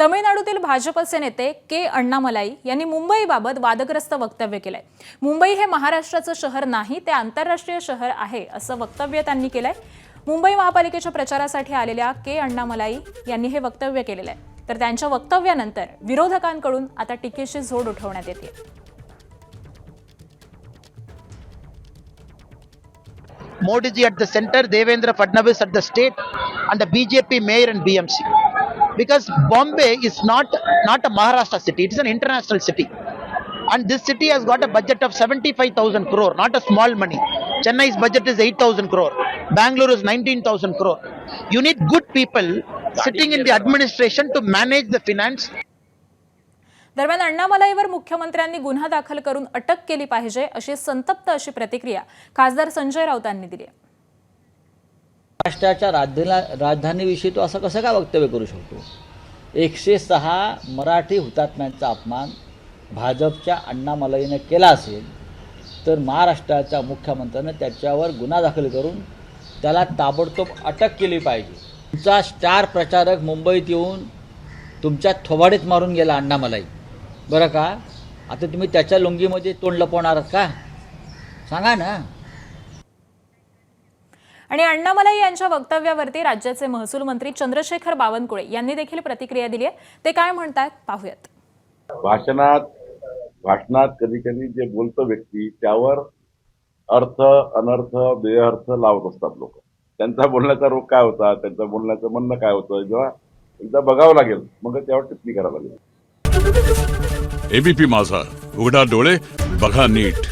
तमिळनाडूतील भाजपचे नेते के अण्णामलाई यांनी मुंबईबाबत वादग्रस्त वक्तव्य केलंय। मुंबई हे महाराष्ट्राचं शहर नाही, ते आंतरराष्ट्रीय शहर आहे असं वक्तव्य त्यांनी केलंय। मुंबई महापालिकेच्या प्रचारासाठी आलेल्या के अण्णामलाई यांनी हे वक्तव्य केलेलं आहे। तर त्यांच्या वक्तव्यानंतर विरोधकांकडून आता टीकेची झोड उठवण्यात येते। Modi ji at the center, Devendra Fadnavis at the state, and the BJP mayor and BMC. Because Bombay is not a Maharashtra city; it is an international city, and this city has got a budget of 75,000 crore, not a small money. Chennai's budget is 8,000 crore. Bangalore is 19,000 crore. You need good people sitting in the administration to manage the finance. दरम्यान अण्णामलाईवर मुख्यमंत्र्यांनी गुन्हा दाखल करून अटक केली पाहिजे अशी संतप्त अशी प्रतिक्रिया खासदार संजय राऊतांनी दिली आहे। महाराष्ट्राच्या राजधानीविषयी तो असं कसं काय वक्तव्य करू शकतो? 106 मराठी हुतात्म्यांचा अपमान भाजपच्या अण्णामलाईने केला असेल तर महाराष्ट्राच्या मुख्यमंत्र्यांनी त्याच्यावर गुन्हा दाखल करून त्याला ताबडतोब अटक केली पाहिजे। तुमचा स्टार प्रचारक मुंबईत येऊन तुमच्या थोबाडीत मारून गेला अण्णामलाई, बरं का? आता तुम्ही त्याच्या लुंगीमध्ये तोंड लपवणार आहात का? सांगा ना। आणि अण्णामलाई यांच्या वक्तव्यावरती राज्याचे महसूल मंत्री चंद्रशेखर बावनकुळे यांनी देखील प्रतिक्रिया दिली आहे। ते काय म्हणतात पाहूयात। भाषणात कधी कधी जे बोलतो व्यक्ती त्यावर अर्थ अनर्थ बेअर्थ लावत असतात लोक। त्यांचा बोलण्याचा रोग काय होता, त्यांचं बोलण्याचं म्हणणं काय होतं, जेव्हा एकदा बघावं लागेल मग त्यावर टिप्पणी करावी लागेल। एबीपी माझा, उघडा डोळे बघा नीट।